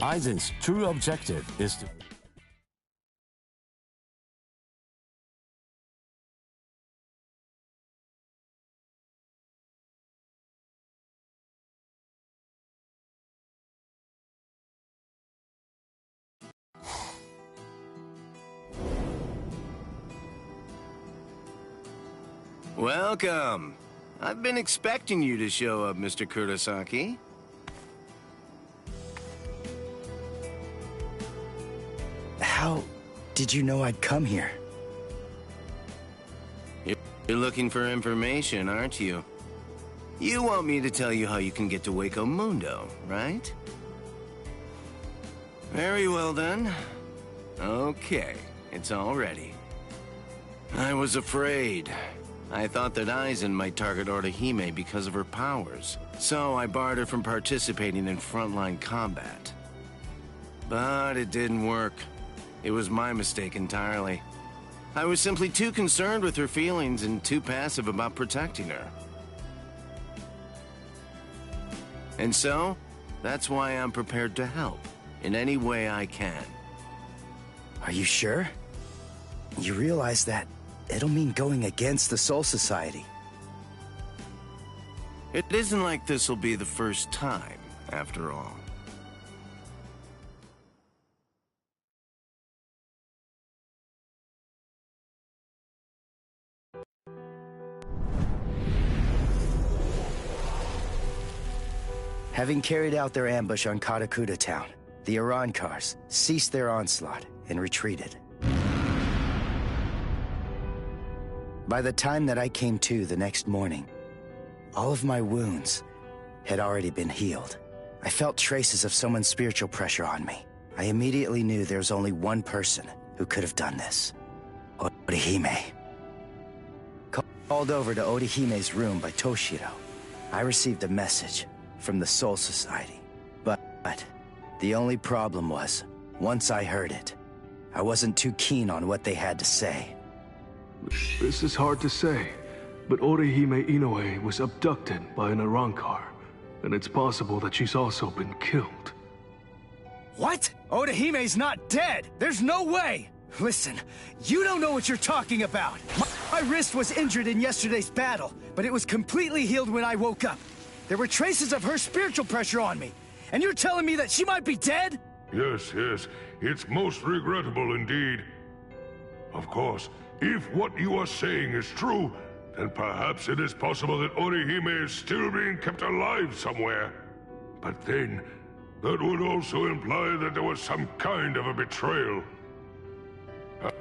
Aizen's true objective is to... Welcome. I've been expecting you to show up, Mr. Kurosaki. How did you know I'd come here? You're looking for information, aren't you? You want me to tell you how you can get to Waco Mundo, right? Very well then. Okay, it's all ready. I was afraid. I thought that Aizen might target Orihime because of her powers, so I barred her from participating in frontline combat. But it didn't work. It was my mistake entirely. I was simply too concerned with her feelings and too passive about protecting her. And so, that's why I'm prepared to help, in any way I can. Are you sure? You realize that it'll mean going against the Soul Society. It isn't like this'll be the first time, after all. Having carried out their ambush on Katakuta town, the Arankars ceased their onslaught and retreated. By the time that I came to the next morning, all of my wounds had already been healed. I felt traces of someone's spiritual pressure on me. I immediately knew there was only one person who could have done this. Orihime. Called over to Orihime's room by Toshiro, I received a message from the Soul Society. But the only problem was, once I heard it, I wasn't too keen on what they had to say. This is hard to say, but Orihime Inoue was abducted by an Arankar, and it's possible that she's also been killed. What? Orihime's not dead! There's no way! Listen, you don't know what you're talking about! My wrist was injured in yesterday's battle, but it was completely healed when I woke up. There were traces of her spiritual pressure on me, and you're telling me that she might be dead? Yes, it's most regrettable indeed. Of course, if what you are saying is true, then perhaps it is possible that Orihime is still being kept alive somewhere. But then, that would also imply that there was some kind of a betrayal.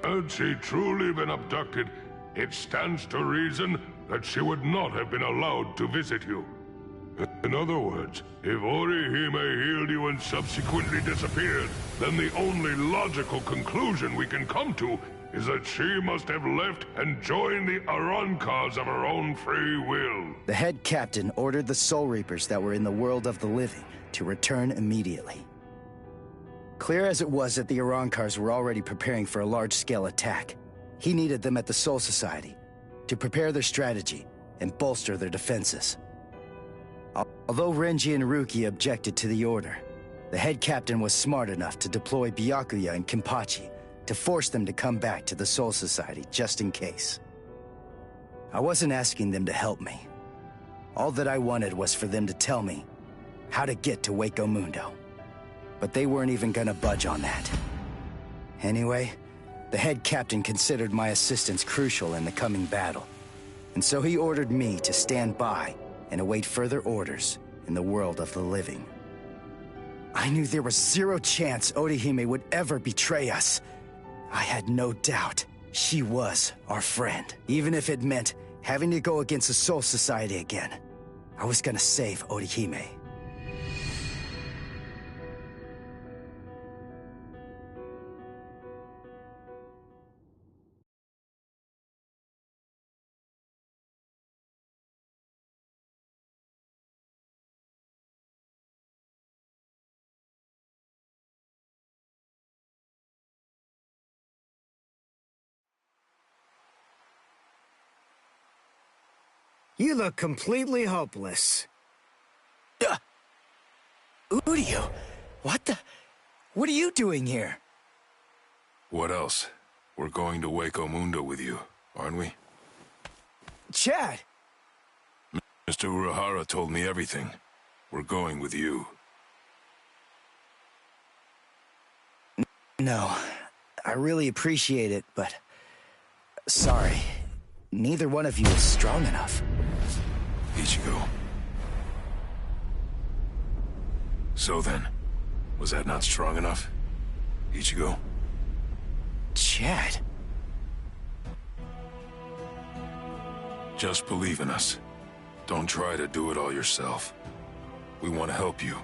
Had she truly been abducted, it stands to reason that she would not have been allowed to visit you. In other words, if Orihime healed you and subsequently disappeared, then the only logical conclusion we can come to is that she must have left and joined the Arankars of her own free will. The head captain ordered the Soul Reapers that were in the world of the living to return immediately. Clear as it was that the Arankars were already preparing for a large-scale attack, he needed them at the Soul Society to prepare their strategy and bolster their defenses. Although Renji and Ruki objected to the order, the head captain was smart enough to deploy Byakuya and Kenpachi to force them to come back to the Soul Society just in case. I wasn't asking them to help me. All that I wanted was for them to tell me how to get to Waco Mundo. But they weren't even gonna budge on that. Anyway, the head captain considered my assistance crucial in the coming battle, and so he ordered me to stand by and await further orders in the world of the living. I knew there was zero chance Orihime would ever betray us. I had no doubt she was our friend. Even if it meant having to go against the Soul Society again, I was gonna save Orihime. You look completely hopeless. Uryu, what the? What are you doing here? What else? We're going to Waco Mundo with you, aren't we? Chad! Mr. Urahara told me everything. We're going with you. No, I really appreciate it, but... sorry. Neither one of you is strong enough. Ichigo. So then, was that not strong enough? Ichigo? Chad? Just believe in us. Don't try to do it all yourself. We want to help you.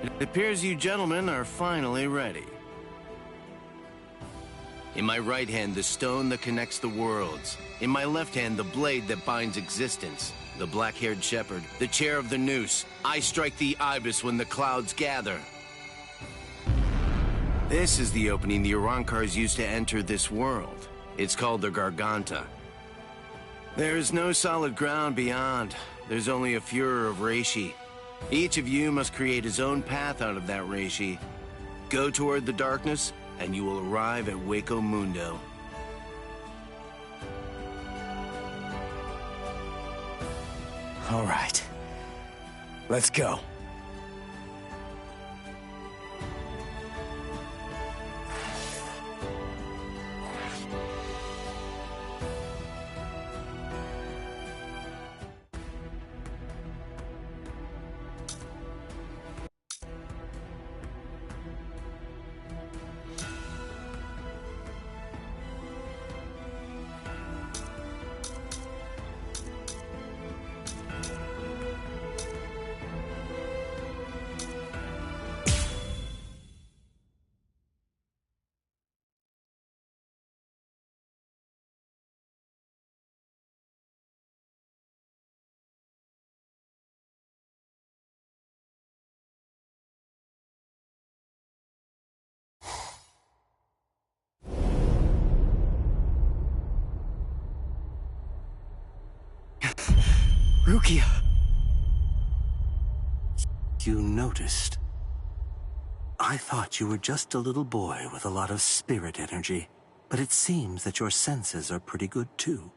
It appears you gentlemen are finally ready. In my right hand, the stone that connects the worlds. In my left hand, the blade that binds existence. The black-haired shepherd, the chair of the noose. I strike the ibis when the clouds gather. This is the opening the Arrancars used to enter this world. It's called the Garganta. There is no solid ground beyond. There's only a furor of reishi. Each of you must create his own path out of that reishi. Go toward the darkness, and you will arrive at Waco Mundo. All right. Let's go. Rukia! You noticed. I thought you were just a little boy with a lot of spirit energy, but it seems that your senses are pretty good too.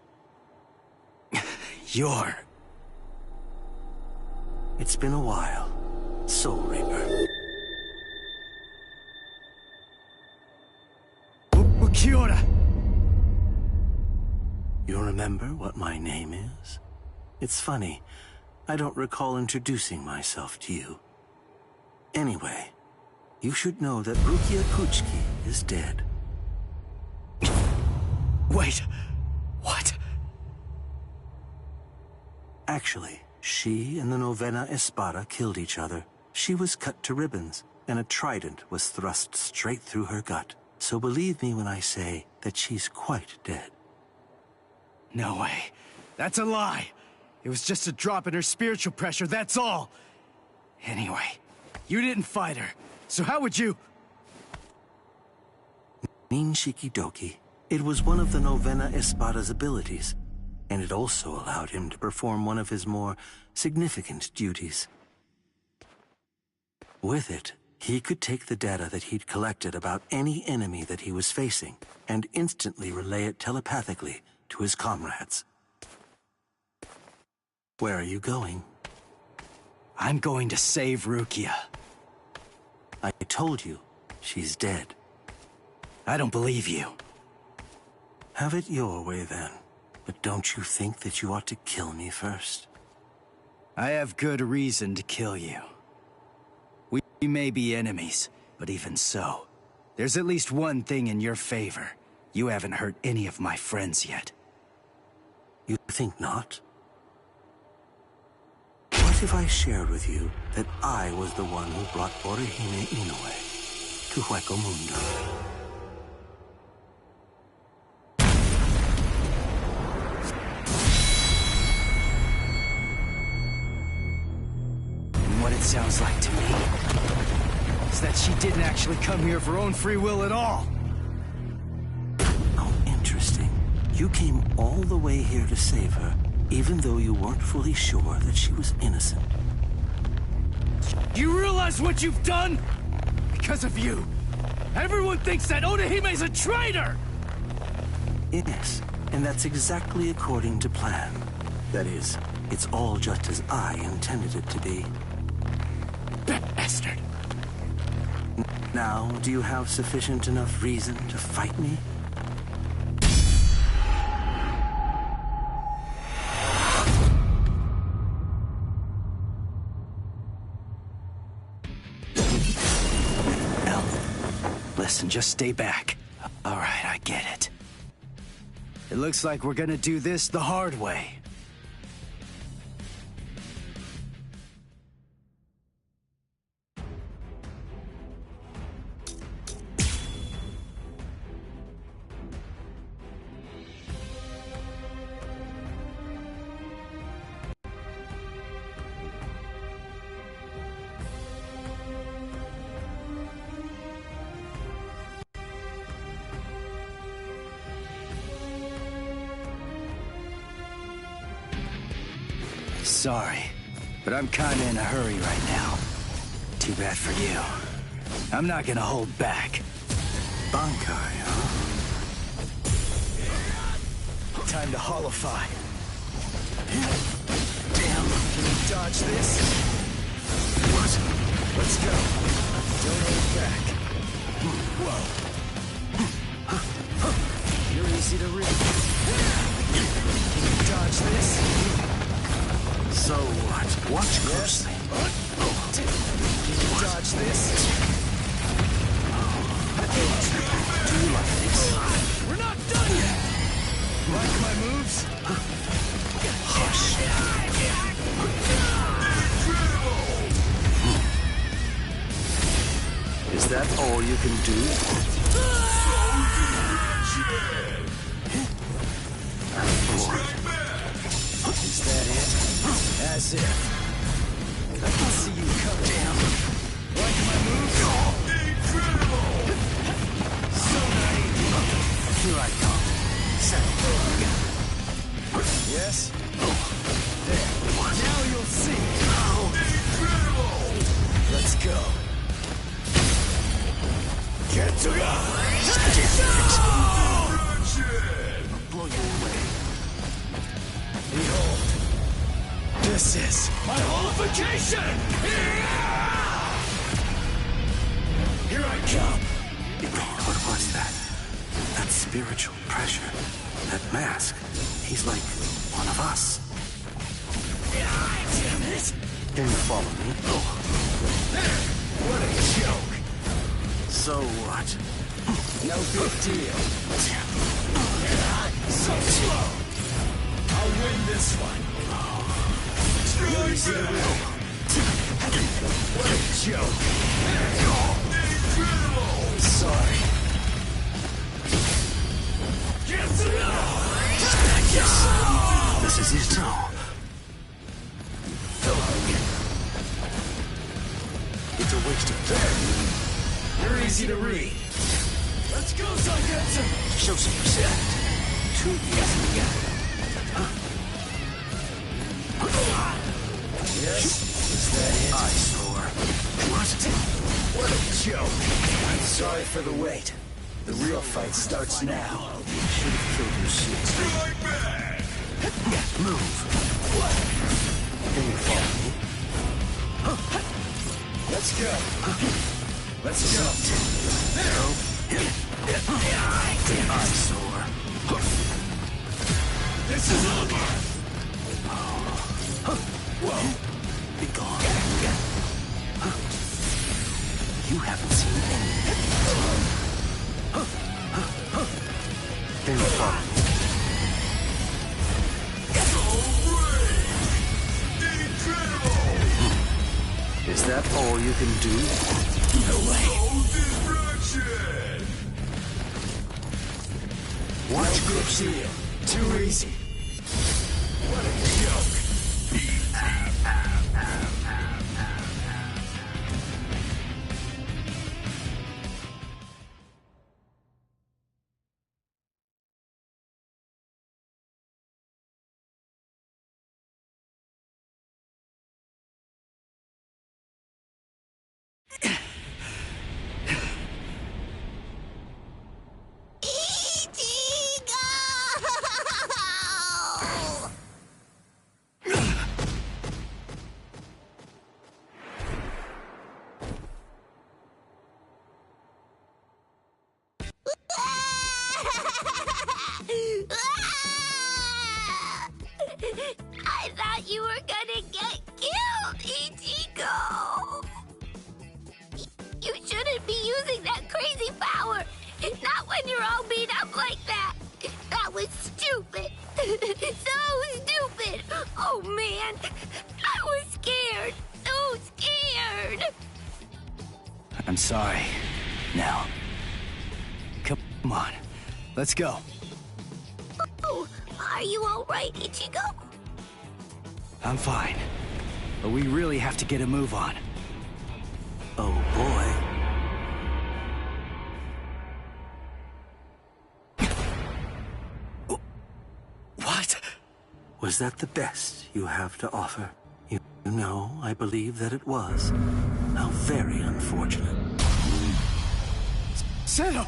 You're... It's been a while, Soul Reaper. Ukiora! You remember what my name is? It's funny, I don't recall introducing myself to you. Anyway, you should know that Rukia Kuchiki is dead. Wait, what? Actually, she and the Novena Espada killed each other. She was cut to ribbons, and a trident was thrust straight through her gut. So believe me when I say that she's quite dead. No way. That's a lie. It was just a drop in her spiritual pressure, that's all. Anyway, you didn't fight her, so how would you... Nin Shikidoki. It was one of the Novena Espada's abilities, and it also allowed him to perform one of his more significant duties. With it, he could take the data that he'd collected about any enemy that he was facing and instantly relay it telepathically to his comrades. Where are you going? I'm going to save Rukia. I told you, she's dead. I don't believe you. Have it your way then. But don't you think that you ought to kill me first? I have good reason to kill you. We may be enemies, but even so, there's at least one thing in your favor. You haven't hurt any of my friends yet. You think not? What if I shared with you that I was the one who brought Orihime Inoue to Hueco Mundo? And what it sounds like to me is that she didn't actually come here of her own free will at all. Oh, You came all the way here to save her, even though you weren't fully sure that she was innocent. Do you realize what you've done? Because of you, everyone thinks that Odahime's a traitor! Yes, and that's exactly according to plan. That is, it's all just as I intended it to be. Bastard! Now, do you have sufficient enough reason to fight me? Listen, just stay back. All right, I get it. It looks like we're gonna do this the hard way. Sorry, but I'm kinda in a hurry right now. Too bad for you. I'm not gonna hold back. Bankai, huh? Time to holofy. Damn, can you dodge this? What? Let's go. Don't hold back. Whoa. You're easy to read. Can you dodge this? So what? Watch closely. Can you dodge this? Do you like this? We're not done yet! Like my moves? Hush. Is that all you can do? Is that it? As if. I can see you come down. Like my moves? So naive. Here I come. Yes? There. Now you'll see. Let's go. Get to ya! I'll blow you away. Behold. This is My holification! Here I come. What was that? That spiritual pressure. That mask. He's like one of us. Damn it! Can you follow me? What a joke. So what? No big deal. So slow. I'll win this one. You're easy to win. What a joke. Sorry. This is it. It's a waste of time. You're easy to read. Let's go, Zangetsu! Show some respect. Too easy. Yes? Is that it? Eyesore. What a joke. I'm sorry for the wait. The real fight starts now. Should have killed you soon. Move. Can you follow me? Let's go. Let's go. Eyesore. This is over. Whoa. Be gone. You haven't seen anything. Can you follow me? Is that all you can do? No way. Watch No big deal. Too easy. What a joke. when you're all beat up like that. That was stupid. So stupid. Oh, man. I was scared. So scared. I'm sorry. Now, come on. Let's go. Oh, are you all right, Ichigo? I'm fine. But we really have to get a move on. Oh, boy. What? Was that the best you have to offer? You know, I believe that it was. How very unfortunate. Settle!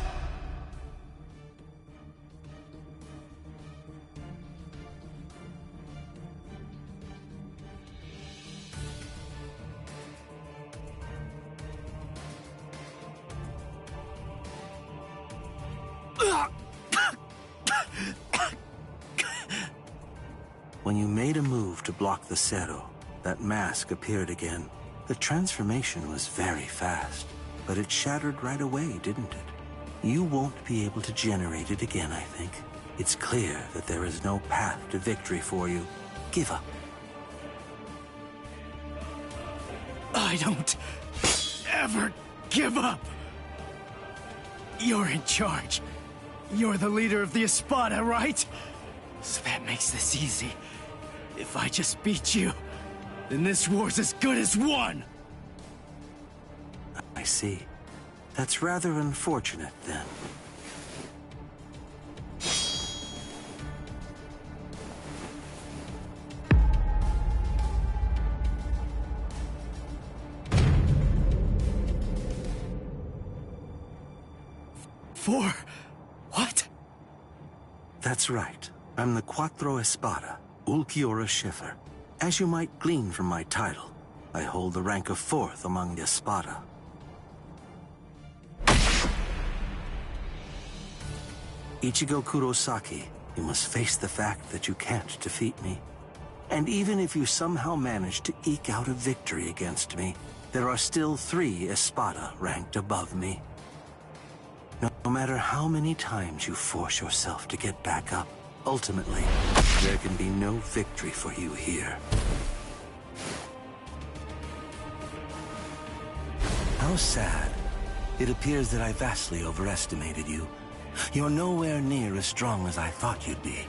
When you made a move to block the Zero, that mask appeared again. The transformation was very fast, but it shattered right away, didn't it? You won't be able to generate it again, I think. It's clear that there is no path to victory for you. Give up. I don't ever give up. You're in charge. You're the leader of the Espada, right? So that makes this easy. If I just beat you, then this war's as good as won! I see. That's rather unfortunate, then. For what? That's right. I'm the Quattro Espada, Ulquiorra Schiffer. As you might glean from my title, I hold the rank of 4th among the Espada. Ichigo Kurosaki, you must face the fact that you can't defeat me. And even if you somehow manage to eke out a victory against me, there are still 3 Espada ranked above me. No matter how many times you force yourself to get back up, ultimately, there can be no victory for you here. How sad. It appears that I vastly overestimated you. You're nowhere near as strong as I thought you'd be.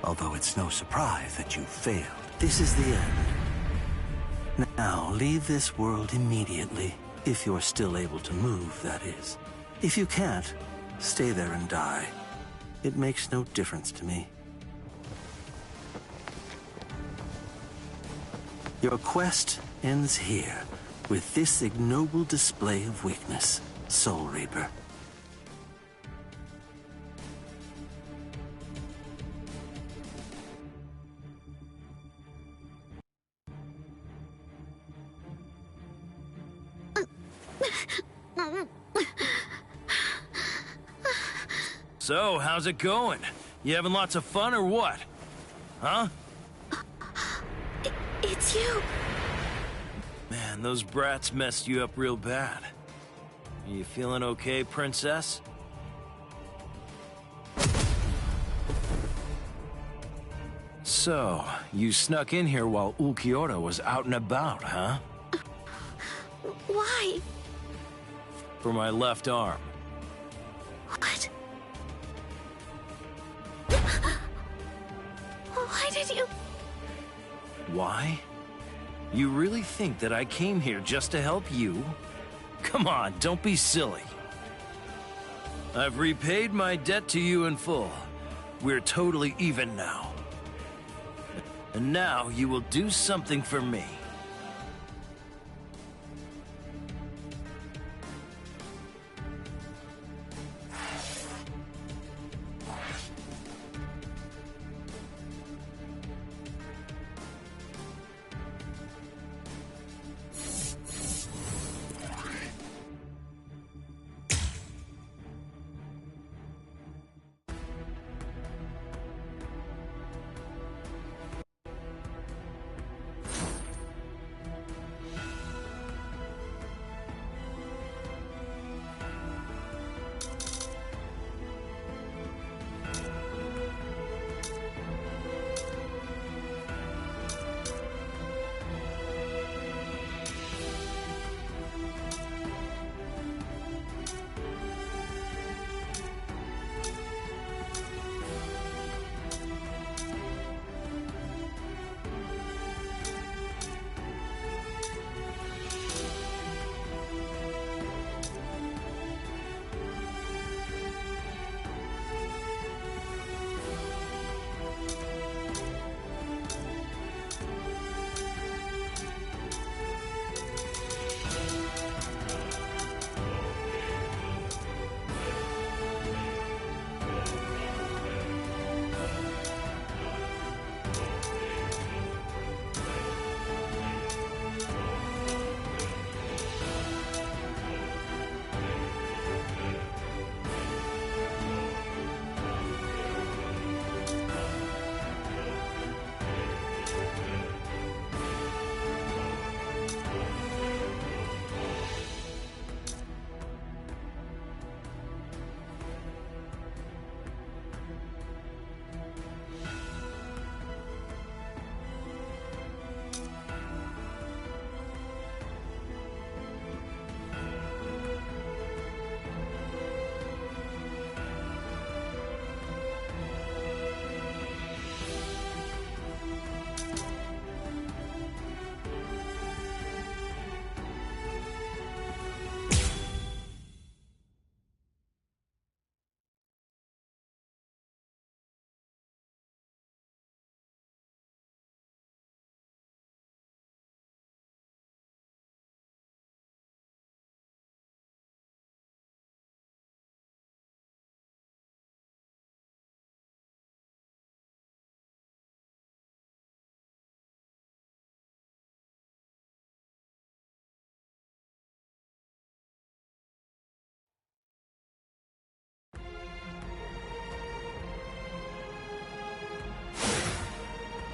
Although it's no surprise that you failed. This is the end. Now, leave this world immediately. If you're still able to move, that is. If you can't, stay there and die. It makes no difference to me. Your quest ends here, with this ignoble display of weakness, Soul Reaper. So, how's it going? You having lots of fun or what? Huh? It's you. Man, those brats messed you up real bad. Are you feeling okay, princess? So, you snuck in here while Ulquiorra was out and about, huh? Why? For my left arm. What? Why did you... Why? You really think that I came here just to help you? Come on, don't be silly. I've repaid my debt to you in full. We're totally even now. And now you will do something for me.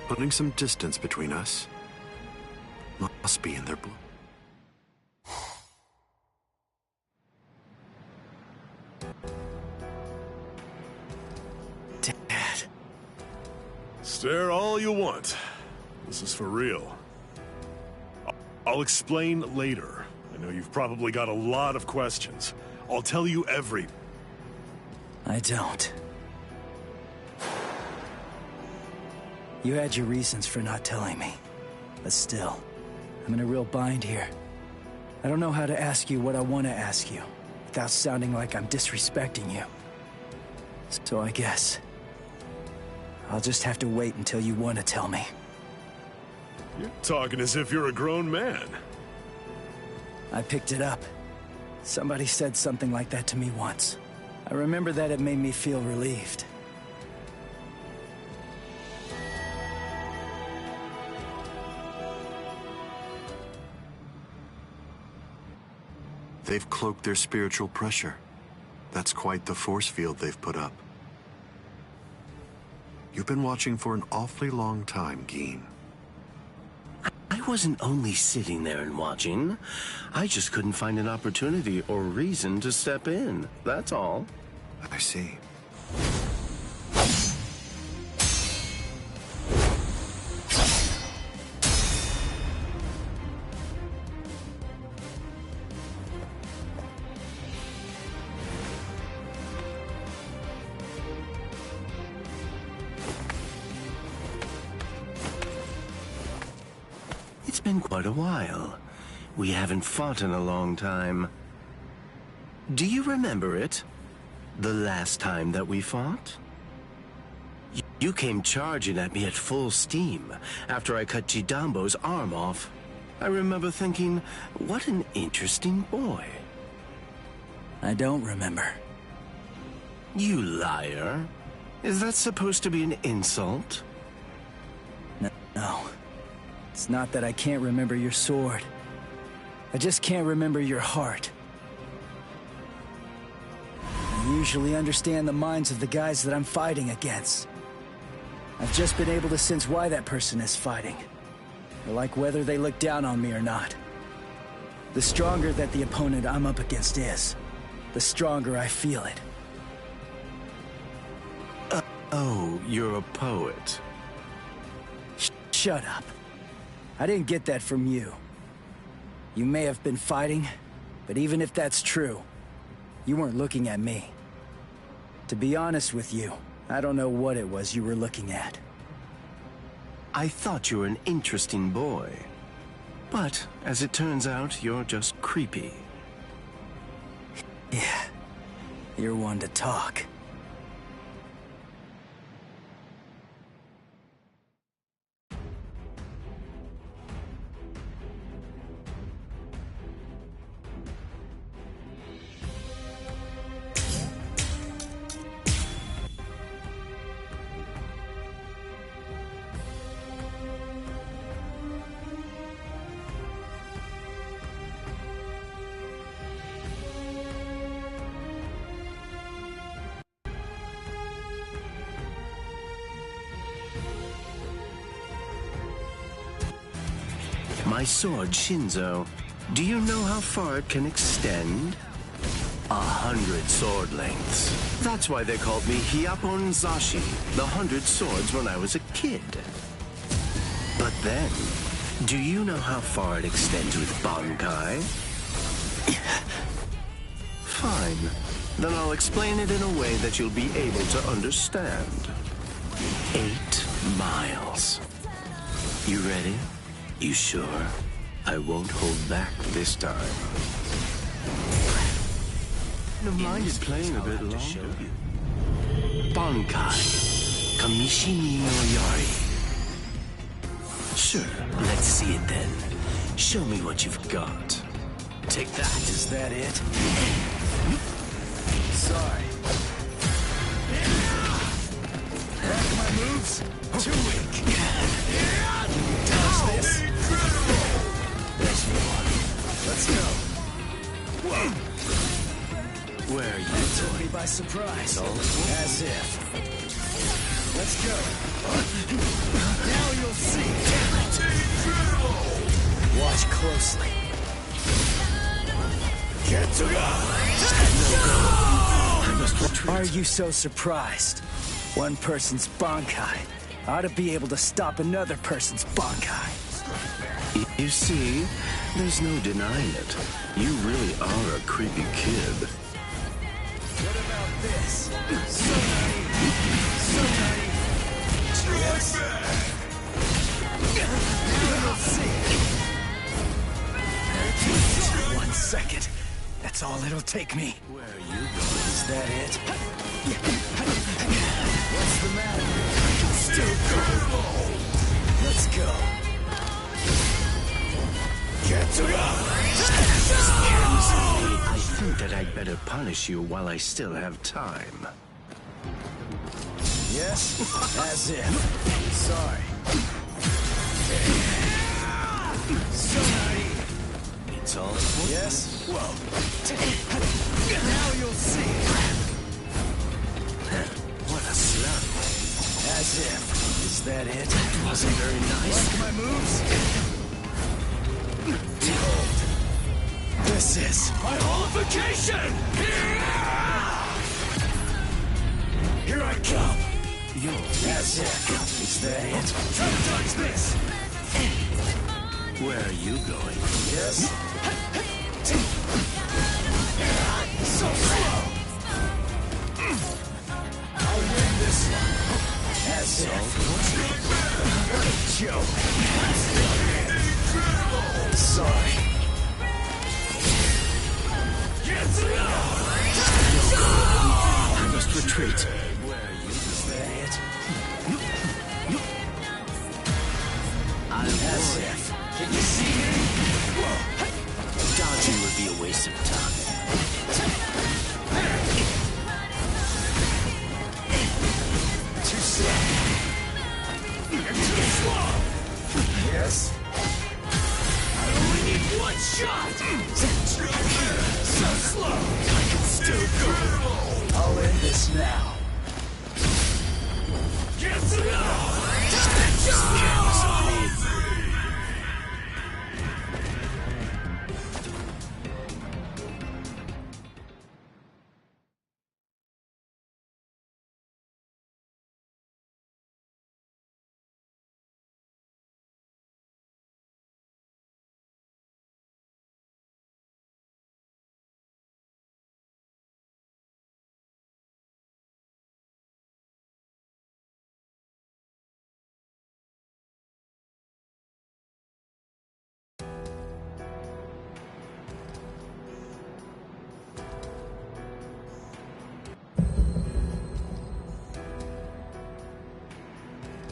Putting some distance between us. Must be in their blood. Dad. Stare all you want. This is for real. I'll explain later. I know you've probably got a lot of questions. I'll tell you every... I don't. You had your reasons for not telling me. But still, I'm in a real bind here. I don't know how to ask you what I want to ask you, without sounding like I'm disrespecting you. So I guess... I'll just have to wait until you want to tell me. You're talking as if you're a grown man. I picked it up. Somebody said something like that to me once. I remember that it made me feel relieved. They've cloaked their spiritual pressure. That's quite the force field they've put up. You've been watching for an awfully long time, Geen. I wasn't only sitting there and watching. I just couldn't find an opportunity or reason to step in. That's all. I see. It's been quite a while. We haven't fought in a long time. Do you remember it? The last time that we fought? You came charging at me at full steam after I cut Chidambo's arm off. I remember thinking, what an interesting boy. I don't remember. You liar. Is that supposed to be an insult? No. It's not that I can't remember your sword. I just can't remember your heart. I usually understand the minds of the guys that I'm fighting against. I've just been able to sense why that person is fighting. Or like whether they look down on me or not. The stronger that the opponent I'm up against is, the stronger I feel it. Oh, you're a poet. Shut up. I didn't get that from you. You may have been fighting, but even if that's true, you weren't looking at me. To be honest with you, I don't know what it was you were looking at. I thought you were an interesting boy. But, as it turns out, you're just creepy. Yeah, you're one to talk. My sword, Shinzo, do you know how far it can extend? 100 sword lengths. That's why they called me Hyapon Zashi, the 100 swords when I was a kid. But then, do you know how far it extends with Bankai? Fine. Then I'll explain it in a way that you'll be able to understand. 8 miles. You ready? You sure? I won't hold back this time. No mind is playing a bit longer. Bankai. Kamishini no Yari. Sure, let's see it then. Show me what you've got. Take that. Is that it? Sorry. Like my moves? Too weak. Touch this. There's more. Let's go. Whoa. Where are you Took me by surprise. As if. Let's go. Now watch closely. Are you so surprised? One person's Bankai ought to be able to stop another person's Bankai. You see, there's no denying it. You really are a creepy kid. What about this? So naive. So naive. Yes. We'll see. 1 second. That's all it'll take me. Where are you going? Is that it? What's the matter? Still go. Let's go. I think that I'd better punish you while I still have time. Yes? As if. Sorry. So naive. It's all... Yes? Whoa. Now you'll see. What a slap. As if. Is that it? Wasn't very nice. Like my moves? Behold. This is my holification! Here I come! Yo, As if. Is that it? Try to dodge this! where are you going? Yes? So slow! I'll win this one. As if. What a joke! Sorry. I must retreat. Where are you? Is that it? I'll As if. Can you see me? Whoa. Dodging would be a waste of time. Too slow. You're too slow. Yes? I only need one shot. So slow. I can still go. I'll end this now. Get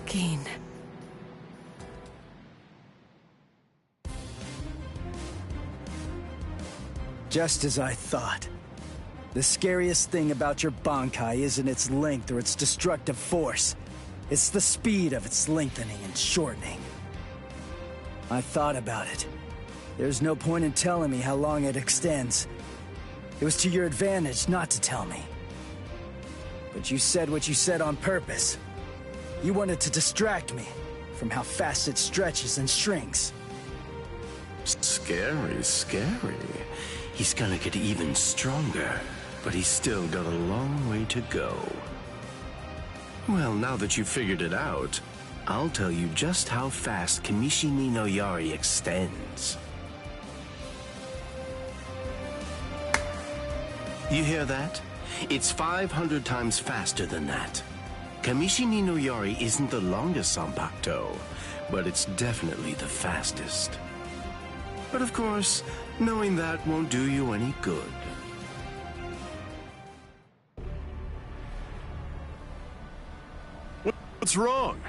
Keen. Just as I thought. The scariest thing about your Bankai isn't its length or its destructive force. It's the speed of its lengthening and shortening. I thought about it. There's no point in telling me how long it extends. It was to your advantage not to tell me. But you said what you said on purpose. You wanted to distract me from how fast it stretches and shrinks. Scary, scary. He's gonna get even stronger, but he's still got a long way to go. Well, now that you've figured it out, I'll tell you just how fast Kamishini no Yari extends. You hear that? It's 500 times faster than that. Kamishini no Yari isn't the longest Zanpakuto, but it's definitely the fastest. But of course, knowing that won't do you any good. What's wrong?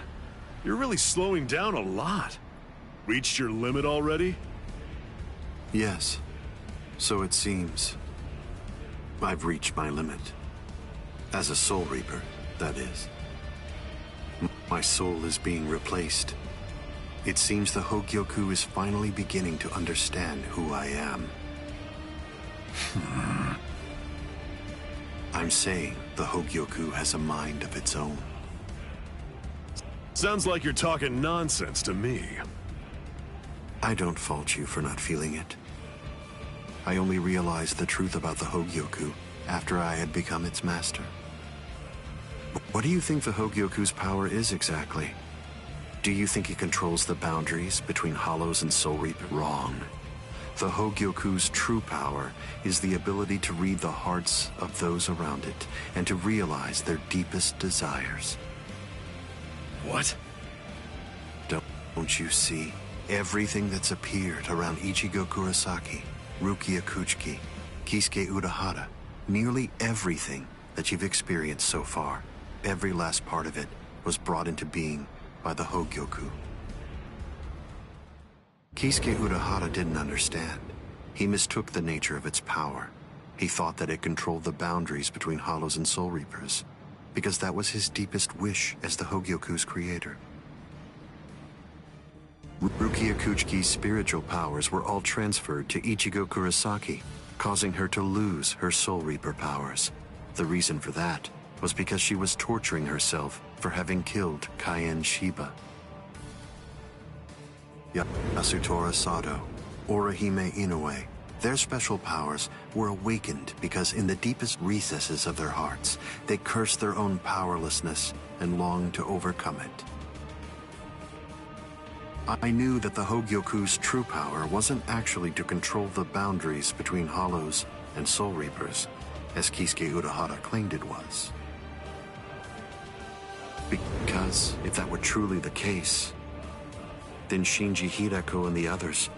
You're really slowing down a lot. Reached your limit already? Yes, so it seems. I've reached my limit. As a Soul Reaper, that is. My soul is being replaced. It seems the Hogyoku is finally beginning to understand who I am. I'm saying the Hogyoku has a mind of its own. Sounds like you're talking nonsense to me. I don't fault you for not feeling it. I only realized the truth about the Hogyoku after I had become its master. What do you think the Hogyoku's power is exactly? Do you think it controls the boundaries between Hollows and Soul Reaper? Wrong. The Hogyoku's true power is the ability to read the hearts of those around it and to realize their deepest desires. What? Don't you see? Everything that's appeared around Ichigo Kurosaki, Rukia Kuchiki, Kisuke Urahara, nearly everything that you've experienced so far, every last part of it was brought into being by the Hogyoku. Kisuke Urahara didn't understand. He mistook the nature of its power. He thought that it controlled the boundaries between Hollows and Soul Reapers, because that was his deepest wish as the Hogyoku's creator. Rukia Kuchiki's spiritual powers were all transferred to Ichigo Kurosaki, causing her to lose her Soul Reaper powers. The reason for that was because she was torturing herself for having killed Kaien Shiba. Yasutora Sado, Orihime Inoue, their special powers were awakened because in the deepest recesses of their hearts, they cursed their own powerlessness and longed to overcome it. I knew that the Hogyoku's true power wasn't actually to control the boundaries between Hollows and Soul Reapers, as Kisuke Urahara claimed it was. Because if that were truly the case, then Shinji Hideko and the others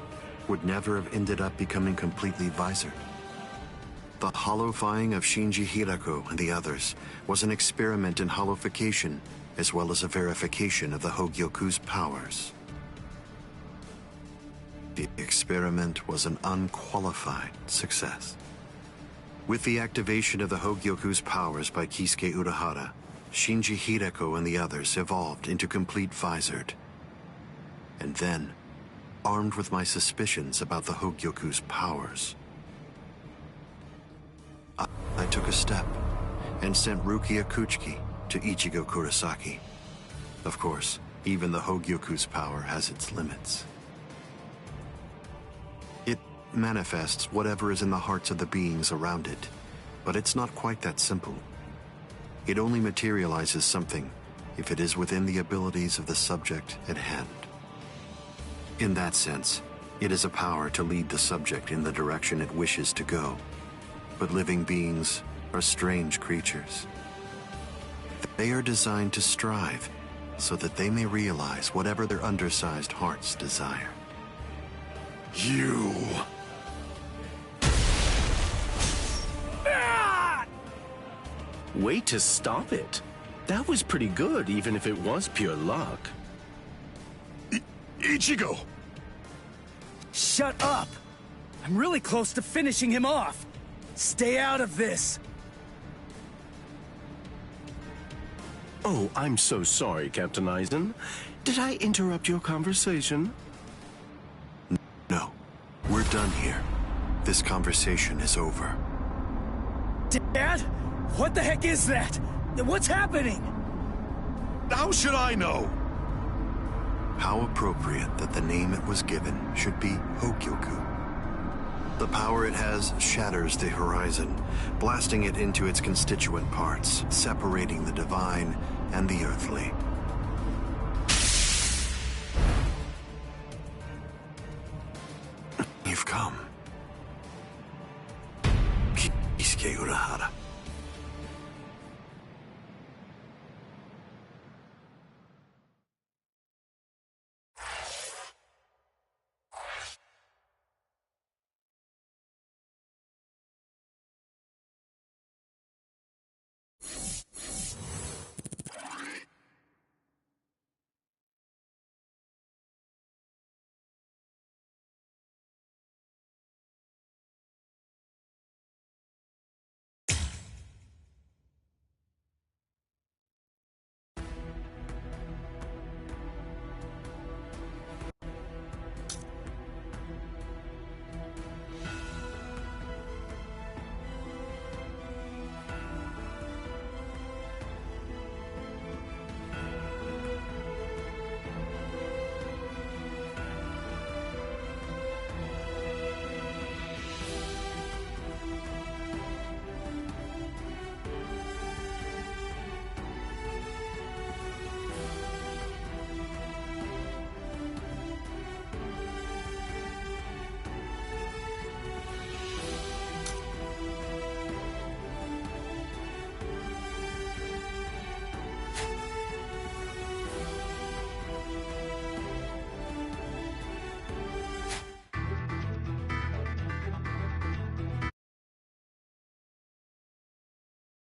would never have ended up becoming completely visored. The hollowifying of Shinji Hideko and the others was an experiment in hollowification, as well as a verification of the Hogyoku's powers. The experiment was an unqualified success. With the activation of the Hogyoku's powers by Kisuke Urahara, Shinji Hideko and the others evolved into complete visored. And then, armed with my suspicions about the Hogyoku's powers, I took a step and sent Rukia Kuchiki to Ichigo Kurosaki. Of course, even the Hogyoku's power has its limits. It manifests whatever is in the hearts of the beings around it, but it's not quite that simple. It only materializes something if it is within the abilities of the subject at hand. In that sense, it is a power to lead the subject in the direction it wishes to go. But living beings are strange creatures. They are designed to strive so that they may realize whatever their undersized hearts desire. You... Way to stop it. That was pretty good, even if it was pure luck. Ichigo! Shut up! I'm really close to finishing him off. Stay out of this. Oh, I'm so sorry, Captain Eisen. Did I interrupt your conversation? No. We're done here. This conversation is over. Dad? What the heck is that? What's happening? How should I know? How appropriate that the name it was given should be Hogyoku. The power it has shatters the horizon, blasting it into its constituent parts, separating the divine and the earthly.